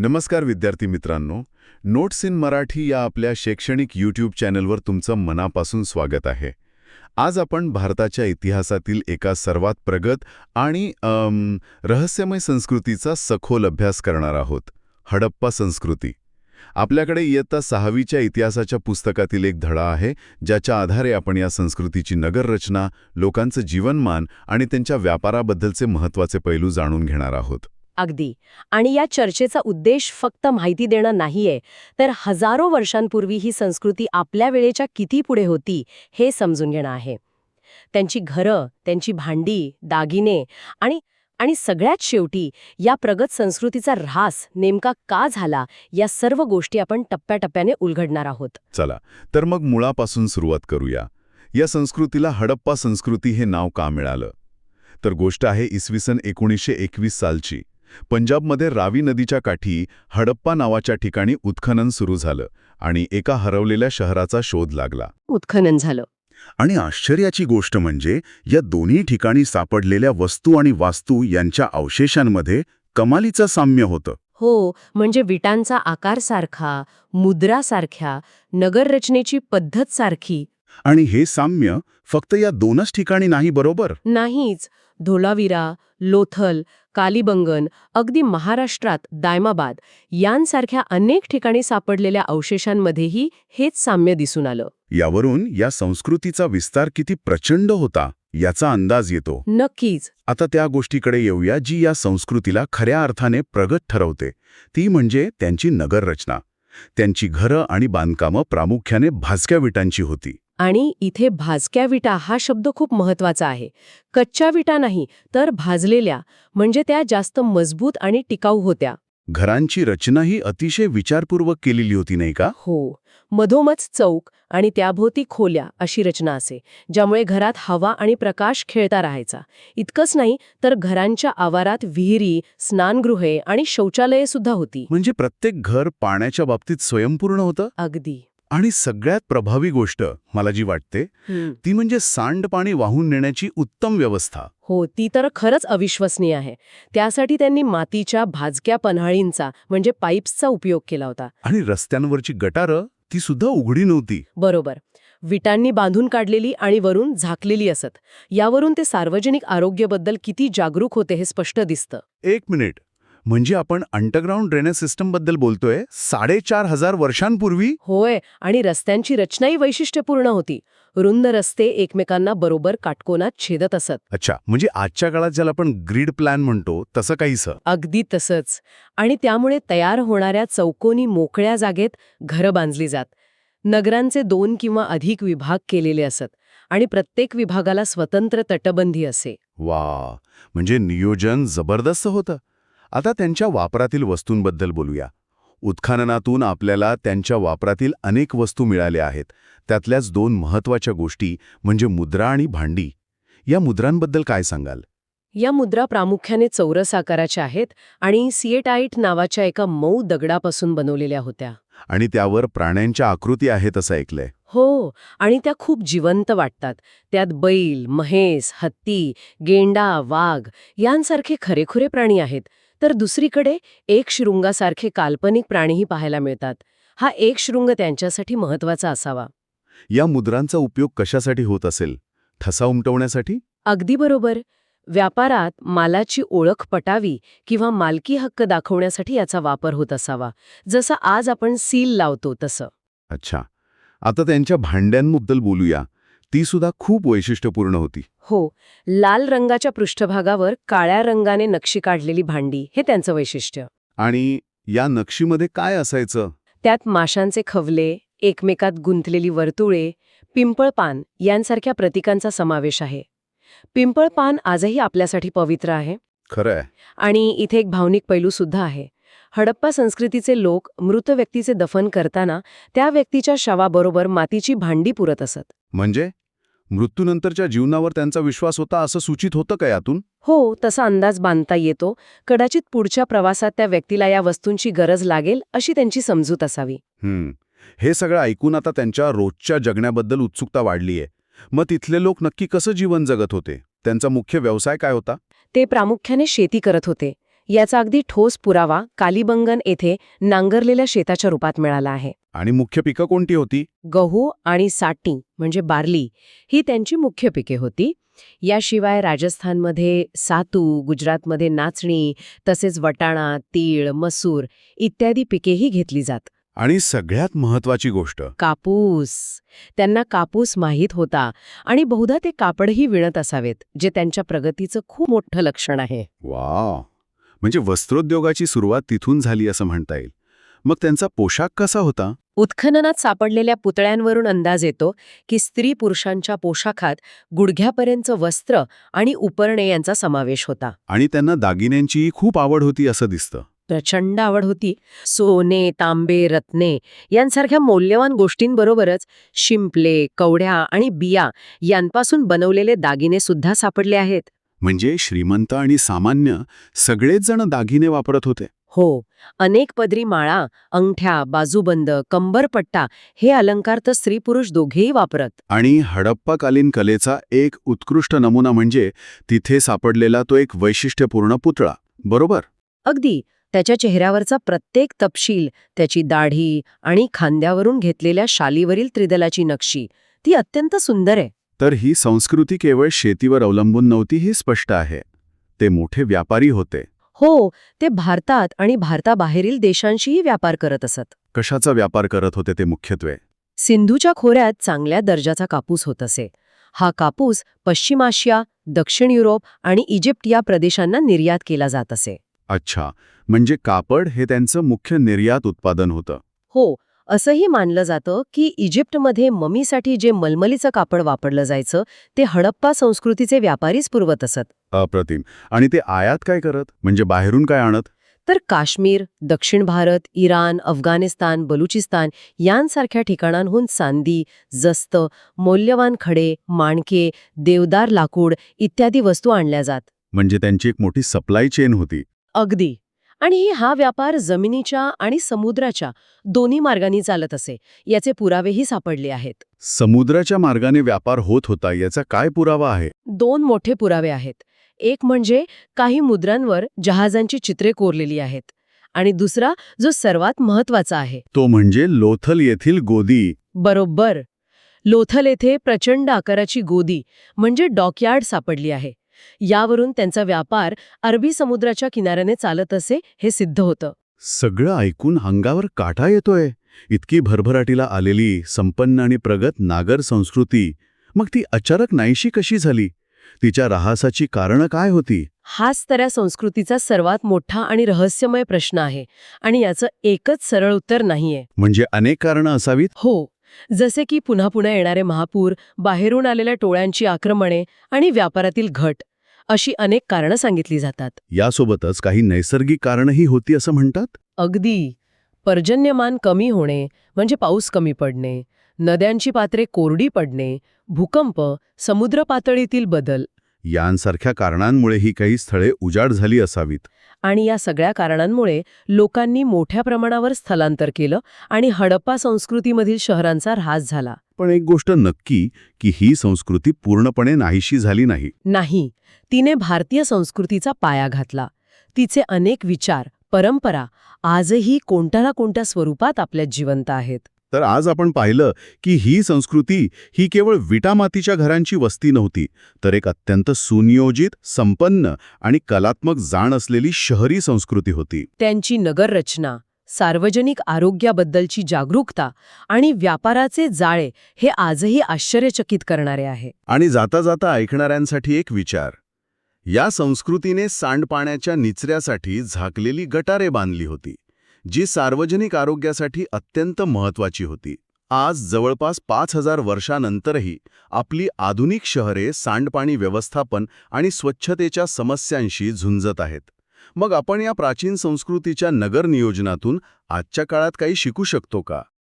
नमस्कार विद्यार्थी मित्रांनो. नोट्स इन मराठी या आपल्या शैक्षणिक यूट्यूब चॅनलवर तुमचं मनापासून स्वागत आहे. आज आपण भारताच्या इतिहासातील एका सर्वात प्रगत आणि रहस्यमय संस्कृतीचा सखोल अभ्यास करणार आहोत, हडप्पा संस्कृती. आपल्याकडे इयत्ता 6वीच्या इतिहासाच्या पुस्तकातील एक धडा आहे, ज्याच्या आधारे आपण या संस्कृतीची नगररचना, लोकांचं जीवनमान आणि त्यांच्या व्यापाराबद्दलचे महत्त्वाचे पैलू जाणून घेणार आहोत. अगदी. आणि या चर्चेचा उद्देश फक्त माहिती देणं नाहीये, तर हजारो वर्षांपूर्वी ही संस्कृती आपल्या वेळेच्या किती पुढे होती हे समजून घेणं आहे. त्यांची घरं, त्यांची भांडी, दागिने आणि आणि सगळ्यात शेवटी या प्रगत संस्कृतीचा ऱ्हास नेमका का झाला, या सर्व गोष्टी आपण टप्प्याटप्प्याने उलगडणार आहोत. चला, तर मग मुळापासून सुरुवात करूया. या संस्कृतीला हडप्पा संस्कृती हे नाव का मिळालं? तर गोष्ट आहे इसवी सन 1921 सालची. पंजाबमध्ये रावी नदीच्या काठी हडप्पा नावाच्या ठिकाणी उत्खनन सुरू झालं आणि एका हरवलेल्या शहराचा शोध लागला. उत्खनन झालं. आणि आश्चर्याची गोष्ट म्हणजे या दोन्ही ठिकाणी सापडलेल्या वस्तू आणि वास्तू यांच्या अवशेषांमध्ये कमालीचं साम्य होतं. हो, म्हणजे विटांचा आकार सारखा, मुद्रासारख्या, नगररचनेची पद्धत सारखी. आणि हे साम्य फक्त या दोनच ठिकाणी नाही, बरोबर? नाहीच. धोलावीरा, लोथल, कालीबंगन, अगदी महाराष्ट्रात दायमाबाद यांसारख्या अनेक ठिकाणी सापडलेल्या अवशेषांमध्येही हेच साम्य दिसून आलं. यावरून या संस्कृतीचा विस्तार किती प्रचंड होता याचा अंदाज येतो. नक्कीच. आता त्या गोष्टीकडे येऊया जी या संस्कृतीला खऱ्या अर्थाने प्रगत ठरवते. ती म्हणजे त्यांची नगररचना. त्यांची घरं आणि बांधकामं प्रामुख्याने भाजक्या विटांची होती. आणि इथे भाजक्या विटा हा शब्द खूप महत्वाचा आहे. कच्च्या विटा नाही, तर भाजलेल्या, म्हणजे त्या जास्त मजबूत आणि टिकाऊ होत्या. घरांची रचनाही अतिशय विचारपूर्वक केलेली होती, नाही का? हो. मधोमध चौक आणि त्याभोवती खोल्या अशी रचना असे, ज्यामुळे घरात हवा आणि प्रकाश खेळता राहायचा. इतकंच नाही, तर घरांच्या आवारात विहिरी, स्नानगृहे आणि शौचालये सुद्धा होती. म्हणजे प्रत्येक घर पाण्याच्या बाबतीत स्वयंपूर्ण होतं. अगदी. आणि सगळ्यात प्रभावी गोष्ट मला जी वाटते ती म्हणजे सांडपाणी वाहून नेण्याची उत्तम व्यवस्था. हो, ती तर खरंच अविश्वसनीय आहे. त्यासाठी त्यांनी मातीच्या भाजक्या पन्हाळींचा म्हणजे पाईप्सचा उपयोग केला होता. आणि रस्त्यांवरची गटारं ती सुद्धा उघडी नव्हती. बरोबर. विटांनी बांधून काढलेली आणि वरून झाकलेली असत. यावरून ते सार्वजनिक आरोग्याबद्दल किती जागरूक होते हे स्पष्ट दिसतं. एक मिनिट, म्हणजे आपण अंडरग्राऊंड ड्रेनेज सिस्टम बद्दल बोलतोय 4500 वर्षांपूर्वी? होय. आणि रस्त्यांची रचनाही वैशिष्ट्यपूर्ण होती. रुंद रस्ते एकमेकांना बरोबर काटकोनात छेदत असत. अच्छा, म्हणजे आजच्या काळात ज्याला आपण ग्रीड प्लॅन म्हणतो तसं काहीसं. अगदी तसंच. आणि त्यामुळे तयार होणाऱ्या चौकोनी मोकळ्या जागेत घरं बांधली जात. नगरांचे 2 किंवा अधिक विभाग केलेले असत आणि प्रत्येक विभागाला स्वतंत्र तटबंदी असे. वा, म्हणजे नियोजन जबरदस्त होतं. आता त्यांच्या वापरातील वस्तूंबद्दल बोलूया. उत्खननातून आपल्याला त्यांच्या वापरातील अनेक वस्तू मिळाल्या आहेत. त्यातल्याच 2 महत्त्वाच्या गोष्टी म्हणजे मुद्रा आणि भांडी. या मुद्रांबद्दल काय सांगाल? या मुद्रा प्रामुख्याने चौरस आकाराच्या आहेत आणि सिएटाईट नावाच्या एका मऊ दगडापासून बनवलेल्या होत्या. आणि त्यावर प्राण्यांच्या आकृती आहेत असं ऐकलंय. हो. आणि त्या खूप जिवंत वाटतात. त्यात बैल, म्हैस, हत्ती, गेंडा, वाघ यांसारखे खरेखुरे प्राणी आहेत. तर दुसरीकडे एकशृंगासारखे काल्पनिक प्राणीही पाहायला मिळतात. हा एकशृंग त्यांच्यासाठी महत्वाचा असावा. या मुद्रांचा उपयोग कशासाठी होत असेल? ठसा उमटवण्यासाठी? अगदी बरोबर. व्यापारात मालाची ओळख पटावी किंवा मालकी हक्क दाखवण्यासाठी याचा वापर होत असावा. जसं आज आपण सील लावतो तसं. अच्छा, आता त्यांच्या भांड्यांबद्दल बोलूया. ती सुद्धा खूप वैशिष्ट्यपूर्ण होती. हो. लाल रंगाच्या पृष्ठभागावर काळ्या रंगाने नक्षी काढलेली भांडी हे त्यांचं वैशिष्ट्य. आणि या नक्षीमध्ये काय असायचं? त्यात माशांचे खवले, एकमेकात गुंतलेली वर्तुळे, पिंपळपान यांसारख्या प्रतीकांचा समावेश आहे. पिंपळपान आजही आपल्यासाठी पवित्र आहे. खरंय. आणि इथे एक भावनिक पैलू सुद्धा आहे. हडप्पा संस्कृतीचे लोक मृत व्यक्तीचे दफन करताना त्या व्यक्तीच्या शवाबरोबर मातीची भांडी पुरत असत. म्हणजे मृत्यूनंतरच्या जीवनावर त्यांचा विश्वास होता असं सूचित होतं का यातून? हो, तसा अंदाज बांधता येतो. कदाचित पुढच्या प्रवासात त्या व्यक्तीला या वस्तूंची गरज लागेल अशी त्यांची समजूत असावी. हे सगळं ऐकून आता त्यांच्या रोजच्या जगण्याबद्दल उत्सुकता वाढलीये. मग तिथले लोक नक्की कसं जीवन जगत होते? त्यांचा मुख्य व्यवसाय काय होता? ते प्रामुख्याने शेती करत होते. याचा अगदी ठोस पुरावा कालिबंगन येथे नांगरलेल्या शेताच्या रूपात मिळाला आहे. आणि मुख्य पिकं कोणती होती? गहू आणि साटी म्हणजे बार्ली ही त्यांची मुख्य पिके होती. याशिवाय राजस्थानमध्ये सातू, गुजरातमध्ये नाचणी, तसेच वटाणा, तीळ, मसूर इत्यादी पिकेही घेतली जात. आणि सगळ्यात महत्वाची गोष्ट, कापूस. त्यांना कापूस माहीत होता आणि बहुधा ते कापडही विणत असावेत, जे त्यांच्या प्रगतीचं खूप मोठं लक्षण आहे. वाव! म्हणजे वस्त्रोद्योगाची सुरुवात तिथून झाली असं म्हणता येईल. मग त्यांचा पोशाख कसा होता? उत्खननात सापडलेल्या पुतळ्यांवरून अंदाज येतो की स्त्री पुरुषांच्या पोशाखात गुडघ्यापर्यंतचं वस्त्र आणि उपरणे यांचा समावेश होता. आणि त्यांना दागिन्यांचीही खूप आवड होती असं दिसतं. प्रचंड आवड होती. सोने, तांबे, रत्ने यांसारख्या मौल्यवान गोष्टींबरोबरच शिंपले, कवड्या आणि बिया यांपासून बनवलेले दागिने सुद्धा सापडले आहेत. म्हणजे श्रीमंत आणि सामान्य सगळेच जण दागिने वापरत होते. हो, अनेक पदरी माळा, अंगठ्या, बाजूबंद, कंबरपट्टा हे अलंकार तर स्त्री-पुरुष दोघेही वापरत. आणि हडप्पाकालीन कलेचा एक उत्कृष्ट नमुना म्हणजे तिथे सापडलेला तो एक वैशिष्ट्यपूर्ण पुतळा, बरोबर? अगदी. त्याच्या चेहऱ्यावरचा प्रत्येक तपशील, त्याची दाढी आणि खांद्यावरून घेतलेल्या शालीवरील त्रिदलाची नक्षी, ती अत्यंत सुंदर आहे. तर ही संस्कृती केवळ शेतीवर अवलंबून नव्हती हे स्पष्ट आहे. ते मोठे व्यापारी होते. हो, ते भारतात आणि भारताबाहेरील देशांशीही व्यापार करत असत. कशाचा व्यापार करत होते ते मुख्यत्वे? सिंधूच्या खोऱ्यात चांगल्या दर्जाचा कापूस होत असे. हा कापूस पश्चिम आशिया, दक्षिण युरोप आणि इजिप्त या प्रदेशांना निर्यात केला जात असे. अच्छा, म्हणजे कापड हे त्यांचं मुख्य निर्यात उत्पादन होतं. हो, असंही मानलं जातं की इजिप्तमध्ये ममीसाठी जे मलमलीचं कापड वापरलं जायचं ते हडप्पा संस्कृतीचे व्यापारीच पुरवत असत. अप्रतिम. आणि ते आयात काय करत? म्हणजे बाहेरून काय आणत? तर काश्मीर, दक्षिण भारत, इराण, अफगाणिस्तान, बलुचिस्तान यांसारख्या ठिकाणांहून चांदी, जस्त, मौल्यवान खडे, माणके, देवदार लाकूड इत्यादी वस्तू आणल्या जात. म्हणजे त्यांची एक मोठी सप्लाय चेन होती. अगदी. आणि हा व्यापार जमिनीच्या आणि समुद्राच्या दोन्ही मार्गांनी चालत असे, याचे पुरावेही सापडले आहेत. समुद्राच्या मार्गाने व्यापार होत होता याचा काय पुरावा आहे? 2 मोठे पुरावे आहेत. एक म्हणजे काही मुद्रांवर जहाजांची चित्रे कोरलेली आहेत आणि दुसरा जो सर्वात महत्वाचा आहे तो म्हणजे लोथल येथील गोदी. बरोबर, लोथल येथे प्रचंड आकाराची गोदी म्हणजे डॉकयार्ड सापडली आहे. यावरून त्यांचा व्यापार अरबी समुद्राच्या किनाऱ्याने चालत असे हे सिद्ध होतं. सगळं ऐकून अंगावर काटा येतोय. इतकी भरभराटीला आलेली संपन्न आणि प्रगत नागर संस्कृती मग ती अचानक नाहीशी कशी झाली? तिच्या ऱ्हासाची कारणं काय होती? हाच तर या संस्कृतीचा सर्वात मोठा आणि रहस्यमय प्रश्न आहे आणि याचं एकच सरळ उत्तर नाहीये. म्हणजे अनेक कारणं असावीत? हो, जसे की पुन्हा पुन्हा येणारे महापूर, बाहेरून आलेल्या टोळ्यांची आक्रमणे आणि व्यापारातील घट अशी अनेक कारणं सांगितली जातात. यासोबतच काही नैसर्गिक कारणंही होती असं म्हणतात. अगदी. पर्जन्यमान कमी होणे म्हणजे पाऊस कमी पडणे, नद्यांची पात्रे कोरडी पडणे, भूकंप, समुद्र पातळीतील बदल यांसारख्या कारणांमुळे ही काही स्थळे उजाड झाली असावीत. आणि या सगळ्या कारणांमुळे लोकांनी मोठ्या प्रमाणावर स्थलांतर केलं आणि हडप्पा संस्कृतीमधील शहरांचा ऱ्हास झाला. पण एक गोष्ट नक्की की ही संस्कृती पूर्णपणे नाहीशी झाली नाही. नाही, तिने भारतीय संस्कृतीचा पाया घातला. तिचे अनेक विचार, परंपरा आजही कोणत्या ना कोणत्या स्वरूपात आपल्यात जिवंत आहेत. तर आज आपण पाहिलं की ही संस्कृती ही केवळ विटामातीच्या घरांची वस्ती नव्हती, तर एक अत्यंत सुनियोजित, संपन्न आणि कलात्मक जाण असलेली शहरी संस्कृती होती. त्यांची नगररचना, सार्वजनिक आरोग्याबद्दलची जागरूकता आणि व्यापाराचे जाळे हे आजही आश्चर्यचकित करणारे आहे. आणि जाता जाता ऐकणाऱ्यांसाठी एक विचार. या संस्कृतीने सांडपाण्याच्या निचऱ्यासाठी झाकलेली गटारे बांधली होती, जी सार्वजनिक आरोग्यासाठी अत्यंत महत्वाची होती. आज जवळपास 5000 वर्षांनंतरही आपली आधुनिक शहरे सांडपाणी व्यवस्थापन आणि स्वच्छतेच्या समस्यांशी झुंजत आहेत. मग आपण या प्राचीन संस्कृतीच्या नगर नियोजनातून आजच्या काळात काही शिकू शकतो का?